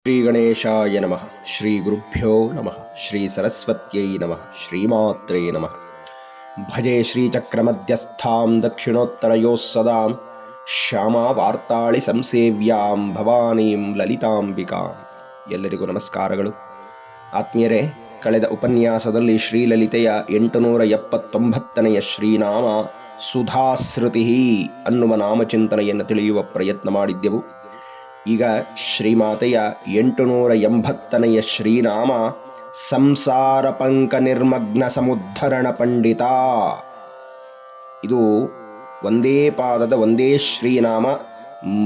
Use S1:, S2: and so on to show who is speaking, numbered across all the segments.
S1: ಶ್ರೀ ಗಣೇಶಾಯ ನಮಃ. ಶ್ರೀ ಗುರುಭ್ಯೋ ನಮಃ. ಶ್ರೀ ಸರಸ್ವತ್ಯೈ ನಮಃ. ಶ್ರೀಮಾತ್ರೇ ನಮಃ. ಭಜೆ ಶ್ರೀಚಕ್ರಮಧ್ಯಸ್ಥಾಂ ದಕ್ಷಿಣೋತ್ತರಯೋಃ ಸದಾಂ ಶ್ಯಾಮಾ ವಾರ್ತಾಳಿ ಸಂಸೇವ್ಯಾಂ ಭವಾನೀಂ ಲಲಿತಾಂಬಿಕಾಂ. ಎಲ್ಲರಿಗೂ ನಮಸ್ಕಾರಗಳು. ಆತ್ಮೀಯರೇ, ಕಳೆದ ಉಪನ್ಯಾಸದಲ್ಲಿ ಶ್ರೀಲಲಿತೆಯ 879ನೆಯ ಶ್ರೀನಾಮ ಸುಧಾಶ್ರುತಿ ಅನ್ನುವ ನಾಮಚಿಂತನೆಯನ್ನು ತಿಳಿಯುವ ಪ್ರಯತ್ನ ಮಾಡಿದ್ದೆವು. ಈಗ ಶ್ರೀಮಾತೆಯ 880ನೆಯ ಶ್ರೀನಾಮ ಸಂಸಾರ ಪಂಕ ನಿರ್ಮಗ್ನ ಸಮುದ್ಧರಣ ಪಂಡಿತ. ಇದು ಒಂದೇ ಪಾದದ ಒಂದೇ ಶ್ರೀನಾಮ,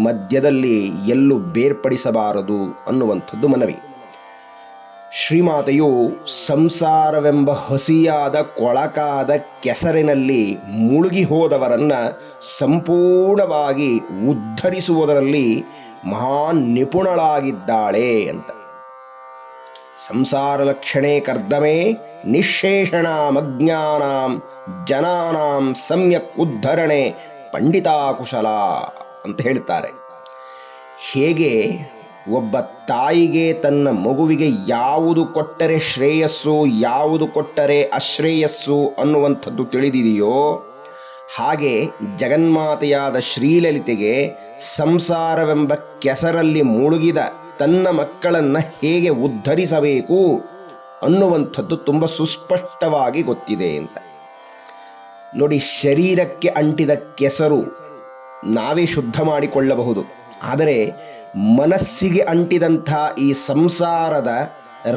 S1: ಮಧ್ಯದಲ್ಲಿ ಎಲ್ಲೂ ಬೇರ್ಪಡಿಸಬಾರದು ಅನ್ನುವಂಥದ್ದು ಮನವಿ. ಶ್ರೀಮಾತೆಯು ಸಂಸಾರವೆಂಬ ಹಸಿಯಾದ ಕೊಳಕಾದ ಕೆಸರಿನಲ್ಲಿ ಮುಳುಗಿ ಹೋದವರನ್ನು ಸಂಪೂರ್ಣವಾಗಿ ಉದ್ಧರಿಸುವುದರಲ್ಲಿ ಮಹಾನ್ ನಿಪುಣಳಾಗಿದ್ದಾಳೆ ಅಂತ. ಸಂಸಾರ ಲಕ್ಷಣೆ ಕರ್ದಮೇ ನಿಶೇಷಣಾಮಜ್ಞಾನಾಂ ಜನಾನಾಂ ಸಮ್ಯಕ್ ಉದ್ಧರಣೆ ಪಂಡಿತಾಕುಶಲ ಅಂತ ಹೇಳ್ತಾರೆ. ಹೇಗೆ ಒಬ್ಬ ತಾಯಿಗೆ ತನ್ನ ಮಗುವಿಗೆ ಯಾವುದು ಕೊಟ್ಟರೆ ಶ್ರೇಯಸ್ಸು, ಯಾವುದು ಕೊಟ್ಟರೆ ಅಶ್ರೇಯಸ್ಸು ಅನ್ನುವಂಥದ್ದು ತಿಳಿದಿದೆಯೋ, ಹಾಗೆ ಜಗನ್ಮಾತೆಯಾದ ಶ್ರೀಲಲಿತೆಗೆ ಸಂಸಾರವೆಂಬ ಕೆಸರಲ್ಲಿ ಮುಳುಗಿದ ತನ್ನ ಮಕ್ಕಳನ್ನು ಹೇಗೆ ಉದ್ಧರಿಸಬೇಕು ಅನ್ನುವಂಥದ್ದು ತುಂಬ ಸುಸ್ಪಷ್ಟವಾಗಿ ಗೊತ್ತಿದೆ ಅಂತ. ನೋಡಿ, ಶರೀರಕ್ಕೆ ಅಂಟಿದ ಕೆಸರು ನಾವೇ ಶುದ್ಧ ಮಾಡಿಕೊಳ್ಳಬಹುದು, ಆದರೆ ಮನಸ್ಸಿಗೆ ಅಂಟಿದಂಥ ಈ ಸಂಸಾರದ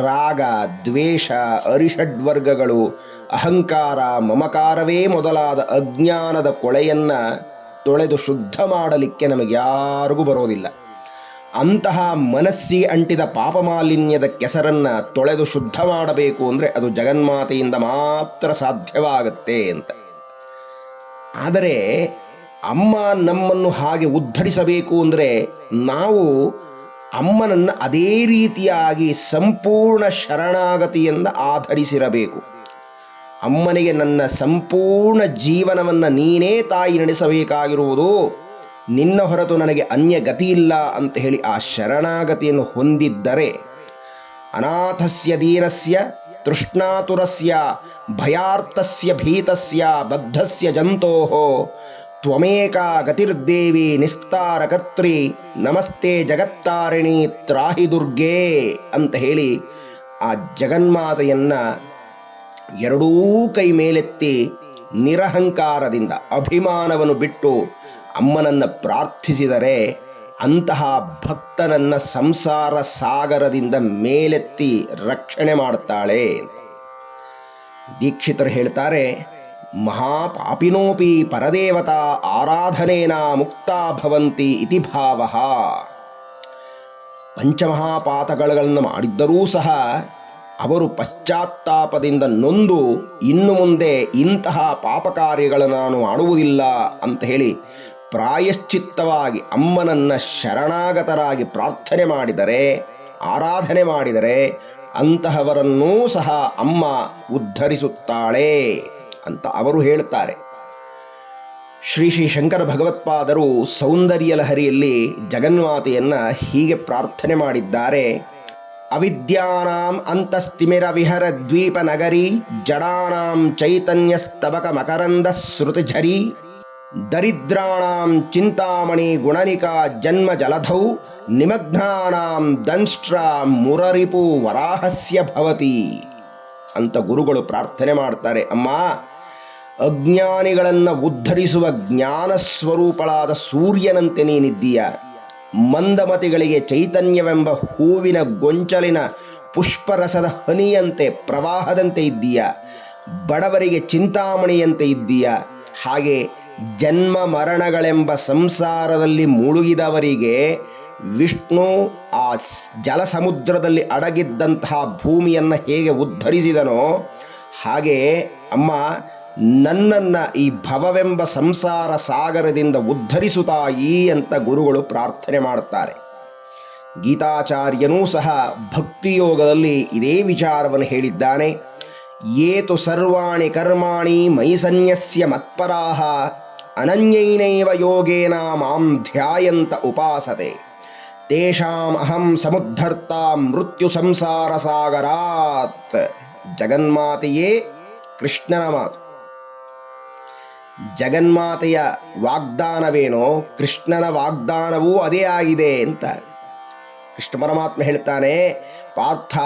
S1: ರಾಗ, ದ್ವೇಷ, ಅರಿಷಡ್ವರ್ಗಗಳು, ಅಹಂಕಾರ, ಮಮಕಾರವೇ ಮೊದಲಾದ ಅಜ್ಞಾನದ ಕೊಳೆಯನ್ನು ತೊಳೆದು ಶುದ್ಧ ಮಾಡಲಿಕ್ಕೆ ನಮಗ್ಯಾರಿಗೂ ಬರೋದಿಲ್ಲ. ಅಂತಹ ಮನಸ್ಸಿಗೆ ಅಂಟಿದ ಪಾಪಮಾಲಿನ್ಯದ ಕೆಸರನ್ನು ತೊಳೆದು ಶುದ್ಧ ಮಾಡಬೇಕು ಅಂದರೆ ಅದು ಜಗನ್ಮಾತೆಯಿಂದ ಮಾತ್ರ ಸಾಧ್ಯವಾಗತ್ತೆ ಅಂತ. ಆದರೆ ಅಮ್ಮ ನಮ್ಮನ್ನು ಹಾಗೆ ಉದ್ಧರಿಸಬೇಕು ಅಂದರೆ ನಾವು ಅಮ್ಮನನ್ನು ಅದೇ ರೀತಿಯಾಗಿ ಸಂಪೂರ್ಣ ಶರಣಾಗತಿಯಿಂದ ಆಧರಿಸಿರಬೇಕು. ಅಮ್ಮನಿಗೆ ನನ್ನ ಸಂಪೂರ್ಣ ಜೀವನವನ್ನು ನೀನೇ ತಾಯಿ ನಡೆಸಬೇಕಾಗಿರುವುದು, ನಿನ್ನ ಹೊರತು ನನಗೆ ಅನ್ಯ ಗತಿ ಇಲ್ಲ ಅಂತ ಹೇಳಿ ಆ ಶರಣಾಗತಿಯನ್ನು ಹೊಂದಿದ್ದರೆ ಅನಾಥಸ್ಯ ದೀನಸ್ಯ ತೃಷ್ಣಾತುರಸ್ಯ ಭಯಾರ್ತಸ್ಯ ಭೀತಸ್ಯ ಬದ್ಧಸ್ಯ ಜಂತೋಃ ತ್ವಮೇಕಾ ಗತಿರ್ದೇವಿ ನಿಸ್ತಾರಕರ್ತ್ರಿ ನಮಸ್ತೆ ಜಗತ್ತಾರಿಣಿ ತ್ರಾಹಿ ದುರ್ಗೆ ಅಂತ ಹೇಳಿ ಆ ಜಗನ್ಮಾತೆಯನ್ನು ಎರಡೂ ಕೈ ಮೇಲೆತ್ತಿ ನಿರಹಂಕಾರದಿಂದ ಅಭಿಮಾನವನ್ನು ಬಿಟ್ಟು ಅಮ್ಮನನ್ನು ಪ್ರಾರ್ಥಿಸಿದರೆ ಅಂತಹ ಭಕ್ತನನ್ನು ಸಂಸಾರ ಸಾಗರದಿಂದ ಮೇಲೆತ್ತಿ ರಕ್ಷಣೆ ಮಾಡ್ತಾಳೆ. ದೀಕ್ಷಿತರು ಹೇಳ್ತಾರೆ, ಮಹಾಪಾಪಿನೋಪಿ ಪರದೇವತಾ ಆರಾಧನೇನ ಮುಕ್ತಾ ಭವಂತಿ ಇತಿ ಭಾವಃ. ಪಂಚಮಹಾಪಾತಕಗಳನ್ನು ಮಾಡಿದ್ದರೂ ಸಹ ಅವರು ಪಶ್ಚಾತ್ತಾಪದಿಂದ ನೊಂದು ಇನ್ನು ಮುಂದೆ ಇಂತಹ ಪಾಪ ಕಾರ್ಯಗಳನ್ನು ನಾನು ಮಾಡುವುದಿಲ್ಲ ಅಂತ ಹೇಳಿ ಪ್ರಾಯಶ್ಚಿತ್ತವಾಗಿ ಅಮ್ಮನನ್ನು ಶರಣಾಗತರಾಗಿ ಪ್ರಾರ್ಥನೆ ಮಾಡಿದರೆ, ಆರಾಧನೆ ಮಾಡಿದರೆ ಅಂತಹವರನ್ನೂ ಸಹ ಅಮ್ಮ ಉದ್ಧರಿಸುತ್ತಾಳೆ ಅಂತ ಅವರು ಹೇಳ್ತಾರೆ. ಶ್ರೀ ಶ್ರೀ ಶಂಕರ ಭಗವತ್ಪಾದರು ಸೌಂದರ್ಯ ಲಹರಿಯಲ್ಲಿ ಜಗನ್ಮಾತೆಯನ್ನು ಹೀಗೆ ಪ್ರಾರ್ಥನೆ ಮಾಡಿದ್ದಾರೆ. ಅವಿದ್ಯಾನಾಂ ಅಂತಸ್ತಿಮಿರ ವಿಹರ ದ್ವೀಪ ನಗರಿ ಜಡಾನಾಂ ಚೈತನ್ಯಸ್ತಬಕ ಮಕರಂದ ಶ್ರುತಿಝರಿ ದರಿದ್ರಾಣಾಂ ಚಿಂತಾಮಣಿ ಗುಣನಿಕಾ ಜನ್ಮ ಜಲಧೌ ನಿಮಗ್ನಾನಾಂ ದಂಷ್ಟ್ರ ಮುರರಿಪು ವರಾಹಸ್ಯ ಭವತಿ ಅಂತ ಗುರುಗಳು ಪ್ರಾರ್ಥನೆ ಮಾಡ್ತಾರೆ. ಅಮ್ಮ, ಅಜ್ಞಾನಿಗಳನ್ನು ಉದ್ಧರಿಸುವ ಜ್ಞಾನ ಸ್ವರೂಪಳಾದ ಸೂರ್ಯನಂತೆ ನೀನಿದ್ದೀಯ. ಮಂದಮತಿಗಳಿಗೆ ಚೈತನ್ಯವೆಂಬ ಹೂವಿನ ಗೊಂಚಲಿನ ಪುಷ್ಪರಸದ ಹನಿಯಂತೆ ಪ್ರವಾಹದಂತೆ ಇದ್ದೀಯ. ಬಡವರಿಗೆ ಚಿಂತಾಮಣಿಯಂತೆ ಇದ್ದೀಯ. ಹಾಗೆ ಜನ್ಮ ಮರಣಗಳೆಂಬ ಸಂಸಾರದಲ್ಲಿ ಮುಳುಗಿದವರಿಗೆ ವಿಷ್ಣು ಆ ಜಲ ಸಮುದ್ರದಲ್ಲಿ ಅಡಗಿದ್ದಂತಹ ಭೂಮಿಯನ್ನು ಹೇಗೆ ಉದ್ಧರಿಸಿದನೋ ಹಾಗೆ ಅಮ್ಮ ನನ್ನನ್ನು ಈ ಭವವೆಂಬ ಸಂಸಾರ ಸಾಗರದಿಂದ ಉದ್ಧರಿಸುತ್ತಾಯಿ ಅಂತ ಗುರುಗಳು ಪ್ರಾರ್ಥನೆ ಮಾಡುತ್ತಾರೆ. ಗೀತಾಚಾರ್ಯನೂ ಸಹ ಭಕ್ತಿಯೋಗದಲ್ಲಿ ಇದೇ ವಿಚಾರವನ್ನು ಹೇಳಿದ್ದಾನೆ. ಏತು ಸರ್ವಾಣಿ ಕರ್ಮಾಣಿ ಮಯಿ ಸನ್ಯಸ್ಯ ಮತ್ಪರಾಹ ಅನನ್ಯೈನೈವ ಯೋಗೇನ ಮಾಂ ಧ್ಯಾಯಂತ ಉಪಾಸತೆ ತೇಷಾಂ ಅಹಂ ಸಮುದ್ಧರ್ತ ಮೃತ್ಯು ಸಂಸಾರ ಸಾಗರಾತ್. ಜಗನ್ಮಾತೆಯೇ ಕೃಷ್ಣನ ಮಾತು. ಜಗನ್ಮಾತೆಯ ವಾಗ್ದಾನವೇನೋ ಕೃಷ್ಣನ ವಾಗ್ದಾನವೂ ಅದೇ ಆಗಿದೆ ಅಂತ ಕೃಷ್ಣ ಪರಮಾತ್ಮ ಹೇಳ್ತಾನೆ. ಪಾರ್ಥ,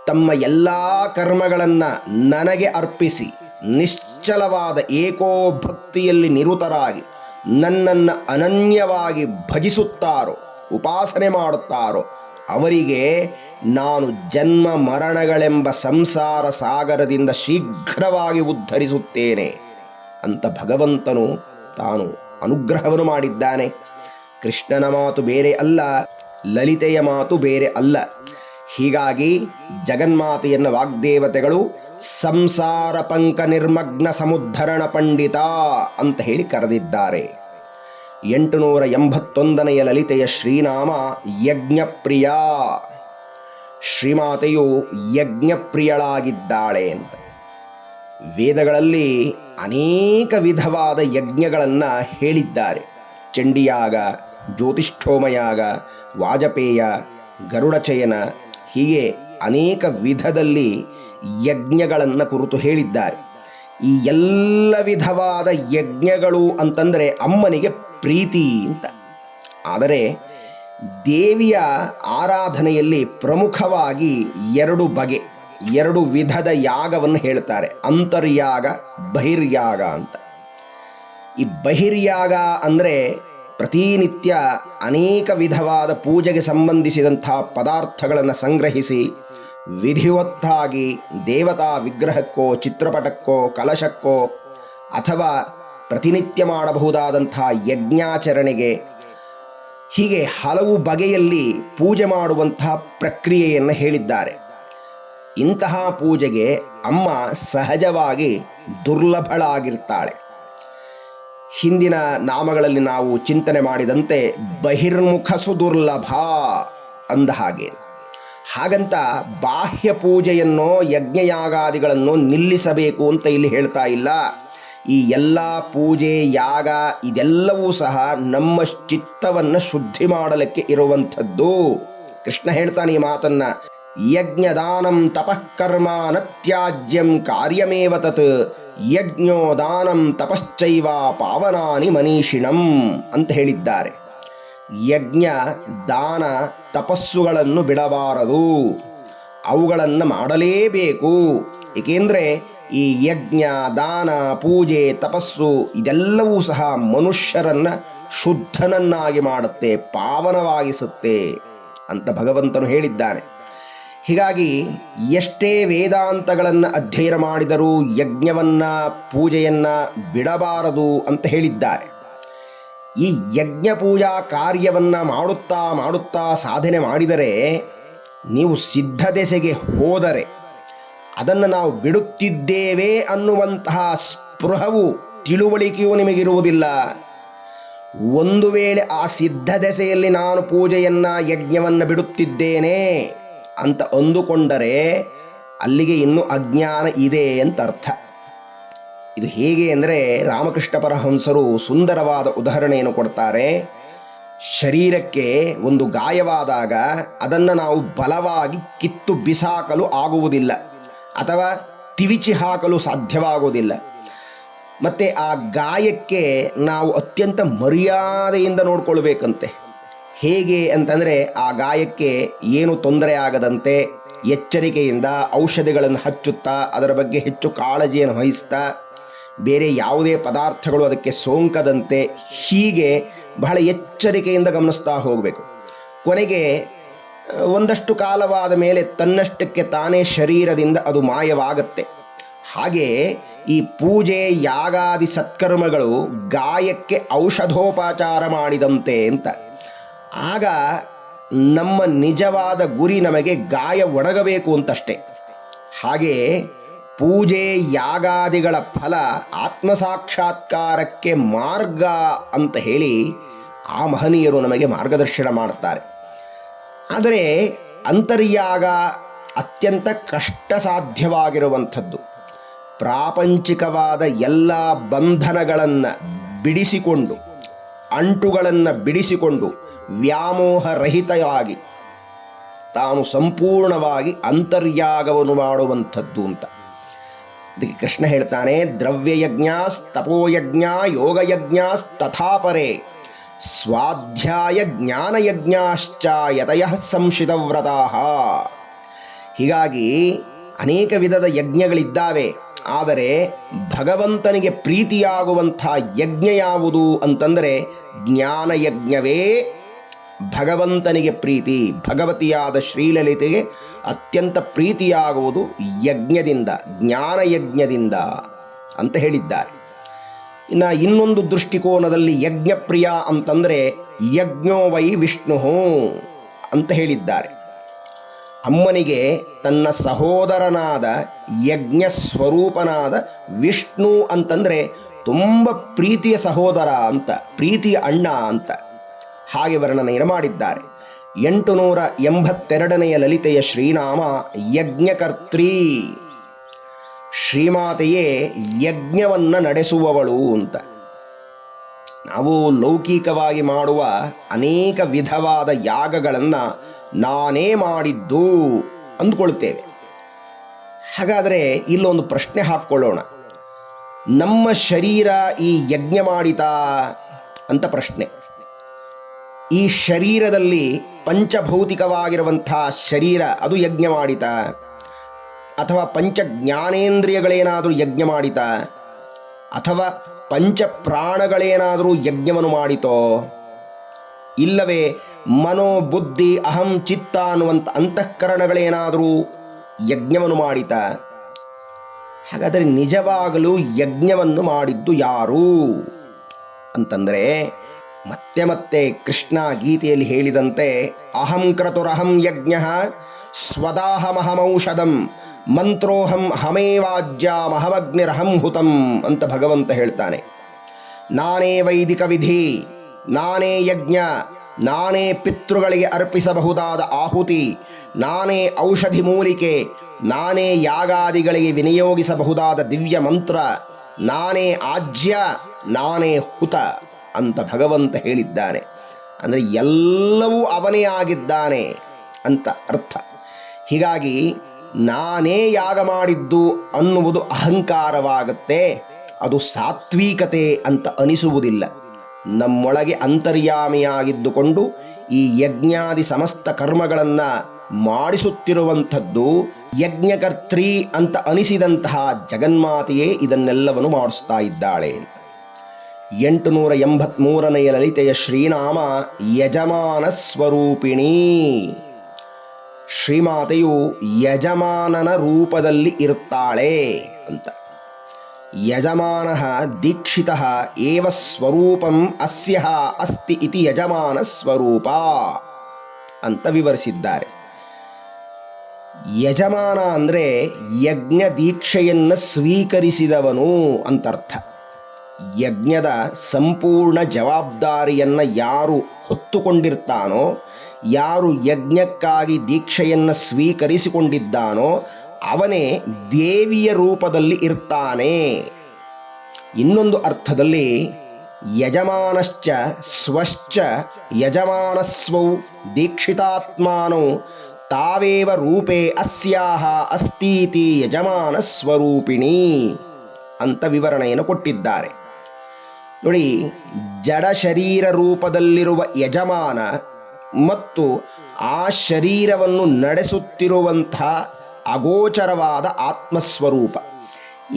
S1: ತಮ್ಮ ಎಲ್ಲ ಕರ್ಮಗಳನ್ನು ನನಗೆ ಅರ್ಪಿಸಿ ನಿಶ್ಚಲವಾದ ಏಕೋಭಕ್ತಿಯಲ್ಲಿ ನಿರುತರಾಗಿ ನನ್ನನ್ನು ಅನನ್ಯವಾಗಿ ಭಜಿಸುತ್ತಾರೋ, ಉಪಾಸನೆ ಮಾಡುತ್ತಾರೋ ಅವರಿಗೆ ನಾನು ಜನ್ಮ ಮರಣಗಳೆಂಬ ಸಂಸಾರ ಸಾಗರದಿಂದ ಶೀಘ್ರವಾಗಿ ಉದ್ಧರಿಸುತ್ತೇನೆ ಅಂತ ಭಗವಂತನು ತಾನು ಅನುಗ್ರಹವನ್ನು ಮಾಡಿದ್ದಾನೆ. ಕೃಷ್ಣನ ಮಾತು ಬೇರೆ ಅಲ್ಲ, ಲಲಿತೆಯ ಮಾತು ಬೇರೆ ಅಲ್ಲ. ಹೀಗಾಗಿ ಜಗನ್ಮಾತೆಯನ್ನು ವಾಗ್ದೇವತೆಗಳು ಸಂಸಾರ ಪಂಕ ನಿರ್ಮಗ್ನ ಸಮುದ್ಧರಣ ಪಂಡಿತ ಅಂತ ಹೇಳಿ ಕರೆದಿದ್ದಾರೆ. 881ನೆಯ ಲಲಿತೆಯ ಶ್ರೀನಾಮ ಯಜ್ಞಪ್ರಿಯ. ಶ್ರೀಮಾತೆಯು ಯಜ್ಞಪ್ರಿಯಳಾಗಿದ್ದಾಳೆ ಅಂತ. ವೇದಗಳಲ್ಲಿ ಅನೇಕ ವಿಧವಾದ ಯಜ್ಞಗಳನ್ನು ಹೇಳಿದ್ದಾರೆ. ಚಂಡಿಯಾಗ, ಜ್ಯೋತಿಷ್ಠೋಮಯಾಗ, ವಾಜಪೇಯ, ಗರುಡಚಯನ, ಹೀಗೆ ಅನೇಕ ವಿಧದಲ್ಲಿ ಯಜ್ಞಗಳನ್ನು ಕುರಿತು ಹೇಳಿದ್ದಾರೆ. ಈ ಎಲ್ಲ ವಿಧವಾದ ಯಜ್ಞಗಳು ಅಂತಂದರೆ ಅಮ್ಮನಿಗೆ ಪ್ರೀತಿ ಅಂತ. ಆದರೆ ದೇವಿಯ ಆರಾಧನೆಯಲ್ಲಿ ಪ್ರಮುಖವಾಗಿ ಎರಡು ವಿಧದ ಯಾಗವನ್ನು ಹೇಳ್ತಾರೆ. ಅಂತರ್ಯಾಗ, ಬಹಿರ್ಯಾಗ ಅಂತ. ಈ ಬಹಿರ್ಯಾಗ ಅಂದರೆ ಪ್ರತಿನಿತ್ಯ ಅನೇಕ ವಿಧವಾದ ಪೂಜೆಗೆ ಸಂಬಂಧಿಸಿದಂಥ ಪದಾರ್ಥಗಳನ್ನು ಸಂಗ್ರಹಿಸಿ ವಿಧಿವತ್ತಾಗಿ ದೇವತಾ ವಿಗ್ರಹಕ್ಕೋ, ಚಿತ್ರಪಟಕ್ಕೋ, ಕಲಶಕ್ಕೋ ಅಥವಾ ಪ್ರತಿನಿತ್ಯ ಮಾಡಬಹುದಾದಂಥ ಯಜ್ಞಾಚರಣೆಗೆ, ಹೀಗೆ ಹಲವು ಬಗೆಯಲ್ಲಿ ಪೂಜೆ ಮಾಡುವಂತಹ ಪ್ರಕ್ರಿಯೆಯನ್ನು ಹೇಳಿದ್ದಾರೆ. ಇಂತಹ ಪೂಜೆಗೆ ಅಮ್ಮ ಸಹಜವಾಗಿ ದುರ್ಲಭಳಾಗಿರ್ತಾಳೆ. ಹಿಂದಿನ ನಾಮಗಳಲ್ಲಿ ನಾವು ಚಿಂತನೆ ಮಾಡಿದಂತೆ ಬಹಿರ್ಮುಖಸು ದುರ್ಲಭ ಅಂದ ಹಾಗಂತ ಬಾಹ್ಯ ಪೂಜೆಯನ್ನೋ ಯಜ್ಞಯಾಗಾದಿಗಳನ್ನು ನಿಲ್ಲಿಸಬೇಕು ಅಂತ ಇಲ್ಲಿ ಹೇಳ್ತಾ ಇಲ್ಲ. ಈ ಎಲ್ಲ ಪೂಜೆ, ಯಾಗ ಇದೆಲ್ಲವೂ ಸಹ ನಮ್ಮ ಚಿತ್ತವನ್ನು ಶುದ್ಧಿ ಮಾಡಲಿಕ್ಕೆ ಇರುವಂಥದ್ದು. ಕೃಷ್ಣ ಹೇಳ್ತಾನೆ ಈ ಮಾತನ್ನ, ಯಜ್ಞದಾನಂ ತಪಃಕರ್ಮ ನತ್ಯಾಜ್ಯಂ ಕಾರ್ಯಮೇವ ತತ್ ಯಜ್ಞೋ ದಾನಂ ತಪಶ್ಚೈವ ಪಾವನಾನಿ ಮನೀಷಿಣಂ ಅಂತ ಹೇಳಿದ್ದಾರೆ. ಯಜ್ಞ, ದಾನ, ತಪಸ್ಸುಗಳನ್ನು ಬಿಡಬಾರದು, ಅವುಗಳನ್ನು ಮಾಡಲೇಬೇಕು. ಏಕೆಂದರೆ ಈ ಯಜ್ಞ, ದಾನ, ಪೂಜೆ, ತಪಸ್ಸು ಇದೆಲ್ಲವೂ ಸಹ ಮನುಷ್ಯರನ್ನು ಶುದ್ಧನನ್ನಾಗಿ ಮಾಡುತ್ತೆ, ಪಾವನವಾಗಿಸುತ್ತೆ ಅಂತ ಭಗವಂತನು ಹೇಳಿದ್ದಾನೆ. ಹೀಗಾಗಿ ಎಷ್ಟೇ ವೇದಾಂತಗಳನ್ನು ಅಧ್ಯಯನ ಮಾಡಿದರೂ ಯಜ್ಞವನ್ನು, ಪೂಜೆಯನ್ನು ಬಿಡಬಾರದು ಅಂತ ಹೇಳಿದ್ದಾರೆ. ಈ ಯಜ್ಞ ಪೂಜಾ ಕಾರ್ಯವನ್ನು ಮಾಡುತ್ತಾ ಸಾಧನೆ ಮಾಡಿದರೆ, ನೀವು ಸಿದ್ಧ ದೆಸೆಗೆ ಹೋದರೆ ಅದನ್ನು ನಾವು ಬಿಡುತ್ತಿದ್ದೇವೆ ಅನ್ನುವಂತಹ ಸ್ಪೃಹವು, ತಿಳುವಳಿಕೆಯೂ ನಿಮಗಿರುವುದಿಲ್ಲ. ಒಂದು ವೇಳೆ ಆ ಸಿದ್ಧ ದೆಸೆಯಲ್ಲಿ ನಾನು ಪೂಜೆಯನ್ನು, ಯಜ್ಞವನ್ನು ಬಿಡುತ್ತಿದ್ದೇನೆ ಅಂತ ಅಂದುಕೊಂಡರೆ ಅಲ್ಲಿಗೆ ಇನ್ನೂ ಅಜ್ಞಾನ ಇದೆ ಅಂತ ಅರ್ಥ. ಇದು ಹೇಗೆ ಅಂದರೆ, ರಾಮಕೃಷ್ಣ ಪರಮಹಂಸರು ಸುಂದರವಾದ ಉದಾಹರಣೆಯನ್ನು ಕೊಡ್ತಾರೆ. ಶರೀರಕ್ಕೆ ಒಂದು ಗಾಯವಾದಾಗ ಅದನ್ನು ನಾವು ಬಲವಾಗಿ ಕಿತ್ತು ಬಿಸಾಕಲು ಆಗುವುದಿಲ್ಲ, ಅಥವಾ ತಿವಿಚಿ ಹಾಕಲು ಸಾಧ್ಯವಾಗುವುದಿಲ್ಲ. ಮತ್ತು ಆ ಗಾಯಕ್ಕೆ ನಾವು ಅತ್ಯಂತ ಮರ್ಯಾದೆಯಿಂದ ನೋಡ್ಕೊಳ್ಬೇಕಂತೆ. ಹೇಗೆ ಅಂತಂದರೆ, ಆ ಗಾಯಕ್ಕೆ ಏನು ತೊಂದರೆ ಆಗದಂತೆ ಎಚ್ಚರಿಕೆಯಿಂದ ಔಷಧಿಗಳನ್ನು ಹಚ್ಚುತ್ತಾ, ಅದರ ಬಗ್ಗೆ ಹೆಚ್ಚು ಕಾಳಜಿಯನ್ನು ವಹಿಸ್ತಾ, ಬೇರೆ ಯಾವುದೇ ಪದಾರ್ಥಗಳು ಅದಕ್ಕೆ ಸೋಂಕದಂತೆ ಹೀಗೆ ಬಹಳ ಎಚ್ಚರಿಕೆಯಿಂದ ಗಮನಿಸ್ತಾ ಹೋಗಬೇಕು. ಕೊನೆಗೆ ಒಂದಷ್ಟು ಕಾಲವಾದ ಮೇಲೆ ತನ್ನಷ್ಟಕ್ಕೆ ತಾನೇ ಶರೀರದಿಂದ ಅದು ಮಾಯವಾಗುತ್ತೆ. ಹಾಗೆ ಈ ಪೂಜೆ, ಯಾಗಾದಿ ಸತ್ಕರ್ಮಗಳು ಗಾಯಕ್ಕೆ ಔಷಧೋಪಚಾರ ಮಾಡಿದಂತೆ ಅಂತ. ಆಗ ನಮ್ಮ ನಿಜವಾದ ಗುರಿ ನಮಗೆ ಗಾಯ ಒಣಗಬೇಕು ಅಂತಷ್ಟೇ. ಹಾಗೆ ಪೂಜೆ, ಯಾಗಾದಿಗಳ ಫಲ ಆತ್ಮಸಾಕ್ಷಾತ್ಕಾರಕ್ಕೆ ಮಾರ್ಗ ಅಂತ ಹೇಳಿ ಆ ಮಹನೀಯರು ನಮಗೆ ಮಾರ್ಗದರ್ಶನ ಮಾಡ್ತಾರೆ. ಆದರೆ ಅಂತರ್ಯಾಗ ಅತ್ಯಂತ ಕಷ್ಟ ಸಾಧ್ಯವಾಗಿರುವಂಥದ್ದು. ಪ್ರಾಪಂಚಿಕವಾದ ಎಲ್ಲ ಬಂಧನಗಳನ್ನು ಬಿಡಿಸಿಕೊಂಡು ಅಂಟುಗಳನ್ನು ಬಿಡಿಸಿಕೊಂಡು ವ್ಯಾಮೋಹರಹಿತವಾಗಿ ತಾನು ಸಂಪೂರ್ಣವಾಗಿ ಅಂತರ್ಯಾಗವನ್ನು ಮಾಡುವಂಥದ್ದು ಅಂತ. ಅದಕ್ಕೆ ಕೃಷ್ಣ ಹೇಳ್ತಾನೆ, ದ್ರವ್ಯಯಜ್ಞಾಸ್ ತಪೋಯಜ್ಞ ಯೋಗಯಜ್ಞಾಸ್ ತಥಾಪರೇ ಸ್ವಾಧ್ಯಾಯ ಜ್ಞಾನಯಜ್ಞಾಶ್ಚ ಯತಯಃ ಸಂಶಿತವ್ರತಾಃ. ಹೀಗಾಗಿ ಅನೇಕ ವಿಧದ ಯಜ್ಞಗಳಿದ್ದಾವೆ. ಆದರೆ ಭಗವಂತನಿಗೆ ಪ್ರೀತಿಯಾಗುವಂಥ ಯಜ್ಞ ಯಾವುದು ಅಂತಂದರೆ ಜ್ಞಾನಯಜ್ಞವೇ ಭಗವಂತನಿಗೆ ಪ್ರೀತಿ. ಭಗವತಿಯಾದ ಶ್ರೀಲಲಿತೆಗೆ ಅತ್ಯಂತ ಪ್ರೀತಿಯಾಗುವುದು ಯಜ್ಞದಿಂದ, ಜ್ಞಾನಯಜ್ಞದಿಂದ ಅಂತ ಹೇಳಿದ್ದಾರೆ. ಇನ್ನು ಇನ್ನೊಂದು ದೃಷ್ಟಿಕೋನದಲ್ಲಿ ಯಜ್ಞಪ್ರಿಯ ಅಂತಂದರೆ ಯಜ್ಞೋ ವೈ ವಿಷ್ಣು ಅಂತ ಹೇಳಿದ್ದಾರೆ. ಅಮ್ಮನಿಗೆ ತನ್ನ ಸಹೋದರನಾದ ಯಜ್ಞ ಸ್ವರೂಪನಾದ ವಿಷ್ಣು ಅಂತಂದರೆ ತುಂಬ ಪ್ರೀತಿಯ ಸಹೋದರ ಅಂತ, ಪ್ರೀತಿಯ ಅಣ್ಣ ಅಂತ ಹಾಗೆ ವರ್ಣನೆಯನ್ನು ಮಾಡಿದ್ದಾರೆ. 882ನೆಯ ಲಲಿತೆಯ ಶ್ರೀನಾಮ ಯಜ್ಞಕರ್ತ್ರೀ. ಶ್ರೀಮಾತೆಯೇ ಯಜ್ಞವನ್ನು ನಡೆಸುವವಳು ಅಂತ. ನಾವು ಲೌಕಿಕವಾಗಿ ಮಾಡುವ ಅನೇಕ ವಿಧವಾದ ಯಾಗಗಳನ್ನು ನಾನೇ ಮಾಡಿದ್ದು ಅಂದ್ಕೊಳ್ತೇವೆ. ಹಾಗಾದರೆ ಇಲ್ಲೊಂದು ಪ್ರಶ್ನೆ ಹಾಕ್ಕೊಳ್ಳೋಣ, ನಮ್ಮ ಶರೀರ ಈ ಯಜ್ಞ ಮಾಡಿತಾ ಅಂತ ಪ್ರಶ್ನೆ. ಈ ಶರೀರದಲ್ಲಿ ಪಂಚಭೌತಿಕವಾಗಿರುವಂಥ ಶರೀರ ಅದು ಯಜ್ಞ ಮಾಡಿತಾ, ಅಥವಾ ಪಂಚ ಜ್ಞಾನೇಂದ್ರಿಯಗಳೇನಾದರೂ ಯಜ್ಞ ಮಾಡಿತಾ, ಅಥವಾ ಪಂಚ ಪ್ರಾಣಗಳೇನಾದರೂ ಯಜ್ಞವನ್ನು ಮಾಡಿತೋ, ಇಲ್ಲವೇ ಮನೋ ಬುದ್ಧಿ ಅಹಂ ಚಿತ್ತ ಅನ್ನುವಂಥ ಅಂತಃಕರಣಗಳೇನಾದರೂ ಯಜ್ಞವನ್ನು ಮಾಡಿತಾ? ಹಾಗಾದರೆ ನಿಜವಾಗಲೂ ಯಜ್ಞವನ್ನು ಮಾಡಿದ್ದು ಯಾರು ಅಂತಂದರೆ, ಮತ್ತೆ ಮತ್ತೆ ಕೃಷ್ಣ ಗೀತೆಯಲ್ಲಿ ಹೇಳಿದಂತೆ ಅಹಂ ಕ್ರತುರಹಂ ಯಜ್ಞ ಸ್ವದಾಹಮಹಮೌಷಧಂ ಮಂತ್ರೋಹಂ ಹಮೇವಾಜ್ಯಾಮಹಮಗ್ನಿರಹಂ ಹುತಂ ಅಂತ ಭಗವಂತ ಹೇಳ್ತಾನೆ. ನಾನೇ ವೈದಿಕ ವಿಧಿ, ನಾನೇ ಯಜ್ಞ, ನಾನೇ ಪಿತೃಗಳಿಗೆ ಅರ್ಪಿಸಬಹುದಾದ ಆಹುತಿ, ನಾನೇ ಔಷಧಿ ಮೂಲಿಕೆ, ನಾನೇ ಯಾಗಾದಿಗಳಿಗೆ ವಿನಿಯೋಗಿಸಬಹುದಾದ ದಿವ್ಯ ಮಂತ್ರ, ನಾನೇ ಆಜ್ಯ, ನಾನೇ ಹುತ ಅಂತ ಭಗವಂತ ಹೇಳಿದ್ದಾನೆ. ಅಂದರೆ ಎಲ್ಲವೂ ಅವನೇ ಆಗಿದ್ದಾನೆ ಅಂತ ಅರ್ಥ. ಹೀಗಾಗಿ ನಾನೇ ಯಾಗ ಮಾಡಿದ್ದು ಅನ್ನುವುದು ಅಹಂಕಾರವಾಗುತ್ತೆ, ಅದು ಸಾತ್ವಿಕತೆ ಅಂತ ಅನಿಸುವುದಿಲ್ಲ. ನಮ್ಮೊಳಗೆ ಅಂತರ್ಯಾಮಿಯಾಗಿದ್ದುಕೊಂಡು ಈ ಯಜ್ಞಾದಿ ಸಮಸ್ತ ಕರ್ಮಗಳನ್ನು ಮಾಡಿಸುತ್ತಿರುವಂಥದ್ದು ಯಜ್ಞಕರ್ತ್ರಿ ಅಂತ ಅನಿಸಿದಂತಹ ಜಗನ್ಮಾತೆಯೇ ಇದನ್ನೆಲ್ಲವನ್ನು ಮಾಡಿಸ್ತಾ ಇದ್ದಾಳೆ ಅಂತ. 883ನೆಯ ಲಲಿತೆಯ ಶ್ರೀನಾಮ ಯಜಮಾನ ಸ್ವರೂಪಿಣಿ. ಶ್ರೀಮಾತೆಯು ಯಜಮಾನನ ರೂಪದಲ್ಲಿ ಇರುತ್ತಾಳೆ ಅಂತ. ಯಜಮಾನಃ ದೀಕ್ಷಿತಃ ಏವ ಸ್ವರೂಪಂ ಅಸ್ಯಃ ಅಸ್ತಿ ಇತಿ ಯಜಮಾನ ಸ್ವರೂಪ ಅಂತ ವಿವರಿಸಿದ್ದಾರೆ. ಯಜಮಾನ ಅಂದರೆ ಯಜ್ಞ ದೀಕ್ಷೆಯನ್ನು ಸ್ವೀಕರಿಸಿದವನು ಅಂತರ್ಥ. ಯಜ್ಞದ ಸಂಪೂರ್ಣ ಜವಾಬ್ದಾರಿಯನ್ನು ಯಾರು ಹೊತ್ತುಕೊಂಡಿರ್ತಾನೋ, ಯಾರು ಯಜ್ಞಕ್ಕಾಗಿ ದೀಕ್ಷೆಯನ್ನು ಸ್ವೀಕರಿಸಿಕೊಂಡಿದ್ದಾನೋ ಅವನೇ ದೇವಿಯ ರೂಪದಲ್ಲಿ ಇರ್ತಾನೆ. ಇನ್ನೊಂದು ಅರ್ಥದಲ್ಲಿ ಯಜಮಾನಶ್ಚ ಸ್ವಶ್ಚ ಯಜಮಾನಸ್ವೌ ದೀಕ್ಷಿತಾತ್ಮಾನೋ ತಾವೇವ ರೂಪೇ ಅಸ್ಯಾಹ ಅಸ್ತೀತಿ ಯಜಮಾನ ಸ್ವರೂಪಿಣಿ ಅಂತ ವಿವರಣೆಯನ್ನು ಕೊಟ್ಟಿದ್ದಾರೆ. ನೋಡಿ, ಜಡ ಶರೀರ ರೂಪದಲ್ಲಿರುವ ಯಜಮಾನ ಮತ್ತು ಆ ಶರೀರವನ್ನು ನಡೆಸುತ್ತಿರುವಂಥ ಅಗೋಚರವಾದ ಆತ್ಮಸ್ವರೂಪ,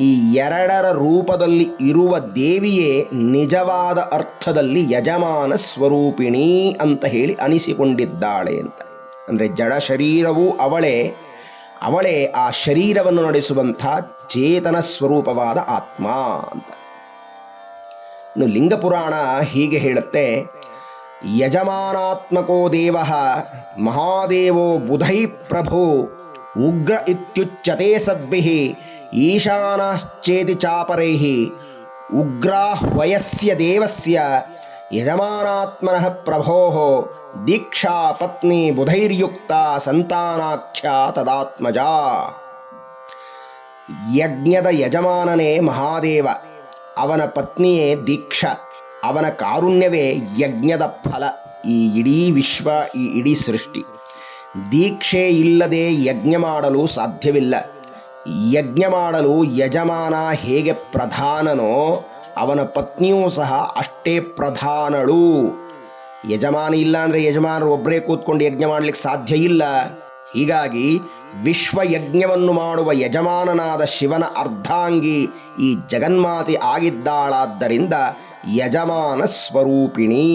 S1: ಈ ಎರಡರ ರೂಪದಲ್ಲಿ ಇರುವ ದೇವಿಯೇ ನಿಜವಾದ ಅರ್ಥದಲ್ಲಿ ಯಜಮಾನ ಸ್ವರೂಪಿಣಿ ಅಂತ ಹೇಳಿ ಅನಿಸಿಕೊಂಡಿದ್ದಾಳೆ ಅಂತ. ಅಂದರೆ ಜಡ ಶರೀರವೂ ಅವಳೇ ಆ ಶರೀರವನ್ನು ನಡೆಸುವಂಥ ಚೇತನ ಸ್ವರೂಪವಾದ ಆತ್ಮ ಅಂತ. ಇನ್ನು ಲಿಂಗಪುರಾಣ ಹೀಗೆ ಹೇಳುತ್ತೆ, ಯಜಮಾನಾತ್ಮಕೋ ದೇವ ಮಹಾದೇವೋ ಬುಧೈ ಪ್ರಭು ಉಗ್ರ ಇತ್ಯುಚ್ಯತೆ ಸದ್ಭಿಃ ಈಶಾನಶ್ಚೇತಿ ಚಾಪರೈಃ ಉಗ್ರಾಹ್ವಯಸ್ಯ ದೇವಸ್ಯ ಯಜಮಾನಾತ್ಮನಃ ಪ್ರಭೋಃ ದೀಕ್ಷಾ ಪತ್ನಿ ಬುಧೈರ್ಯುಕ್ತ ಸಂತಾನಾಖ್ಯ ತದಾತ್ಮಜ. ಯಜ್ಞದ ಯಜಮಾನನೇ ಮಹಾದೇವ, ಅವನ ಪತ್ನಿಯೇ ದೀಕ್ಷಾ. ಅವನ ಕಾರುಣ್ಯವೇ ಯಜ್ಞದ ಫಲ. ಈ ಇಡೀ ವಿಶ್ವ, ಈ ಇಡೀ ಸೃಷ್ಟಿ. ದೀಕ್ಷೆ ಇಲ್ಲದೆ ಯಜ್ಞ ಮಾಡಲು ಸಾಧ್ಯವಿಲ್ಲ. ಯಜ್ಞ ಮಾಡಲು ಯಜಮಾನ ಹೇಗೆ ಪ್ರಧಾನನೋ ಅವನ ಪತ್ನಿಯೂ ಸಹ ಅಷ್ಟೇ ಪ್ರಧಾನಳು. ಯಜಮಾನ ಇಲ್ಲ ಅಂದರೆ ಯಜಮಾನರು ಒಬ್ಬರೇ ಕೂತ್ಕೊಂಡು ಯಜ್ಞ ಮಾಡಲಿಕ್ಕೆ ಸಾಧ್ಯ ಇಲ್ಲ. ಹೀಗಾಗಿ ವಿಶ್ವಯಜ್ಞವನ್ನು ಮಾಡುವ ಯಜಮಾನನಾದ ಶಿವನ ಅರ್ಧಾಂಗಿ ಈ ಜಗನ್ಮಾತೆ ಆಗಿದ್ದಾಳಾದ್ದರಿಂದ ಯಜಮಾನ ಸ್ವರೂಪಿಣಿ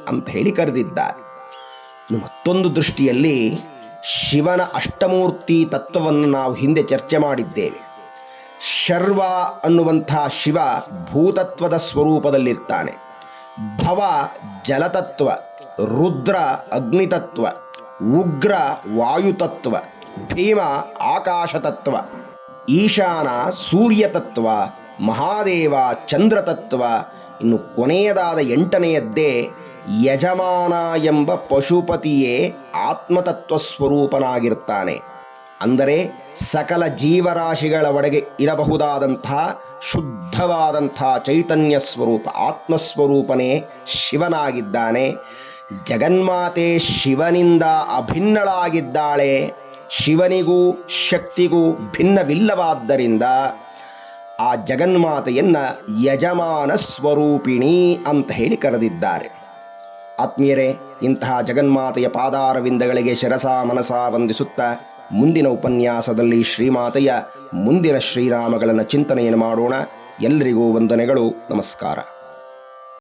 S1: ಅಂತ ಹೇಳಿ ಕರೆದಿದ್ದಾರೆ. ಇನ್ನು ಮತ್ತೊಂದು ದೃಷ್ಟಿಯಲ್ಲಿ ಶಿವನ ಅಷ್ಟಮೂರ್ತಿ ತತ್ವವನ್ನು ನಾವು ಹಿಂದೆ ಚರ್ಚೆ ಮಾಡಿದ್ದೇವೆ. ಶರ್ವ ಅನ್ನುವಂಥ ಶಿವ ಭೂತತ್ವದ ಸ್ವರೂಪದಲ್ಲಿರ್ತಾನೆ. ಭವ ಜಲತತ್ವ, ರುದ್ರ ಅಗ್ನಿತತ್ವ, ಉಗ್ರ ವಾಯುತತ್ವ, ಭೀಮ ಆಕಾಶತತ್ವ, ಈಶಾನ ಸೂರ್ಯತತ್ವ, ಮಹಾದೇವ ಚಂದ್ರತತ್ವ, ಇನ್ನು ಕೊನೆಯದಾದ 8ನೆಯದ್ದೇ ಯಜಮಾನ ಎಂಬ ಪಶುಪತಿಯೇ ಆತ್ಮತತ್ವ ಸ್ವರೂಪನಾಗಿರ್ತಾನೆ. ಅಂದರೆ ಸಕಲ ಜೀವರಾಶಿಗಳ ಒಳಗೆ ಇರಬಹುದಾದಂಥ ಶುದ್ಧವಾದಂಥ ಚೈತನ್ಯ ಸ್ವರೂಪ ಆತ್ಮಸ್ವರೂಪನೇ ಶಿವನಾಗಿದ್ದಾನೆ. ಜಗನ್ಮಾತೆ ಶಿವನಿಂದ ಅಭಿನ್ನಳಾಗಿದ್ದಾಳೆ. ಶಿವನಿಗೂ ಶಕ್ತಿಗೂ ಭಿನ್ನವಿಲ್ಲವಾದ್ದರಿಂದ ಆ ಜಗನ್ಮಾತೆಯನ್ನು ಯಜಮಾನ ಸ್ವರೂಪಿಣಿ ಅಂತ ಹೇಳಿ ಕರೆದಿದ್ದಾರೆ. ಆತ್ಮೀಯರೇ, ಇಂತಹ ಜಗನ್ಮಾತೆಯ ಪಾದಾರವಿಂದಗಳಿಗೆ ಶಿರಸ ಮನಸ ವಂದಿಸುತ್ತಾ ಮುಂದಿನ ಉಪನ್ಯಾಸದಲ್ಲಿ ಶ್ರೀಮಾತೆಯ ಮುಂದಿನ ಶ್ರೀರಾಮಗಳನ್ನು ಚಿಂತನೆಯನ್ನು ಮಾಡೋಣ. ಎಲ್ಲರಿಗೂ ವಂದನೆಗಳು. ನಮಸ್ಕಾರ.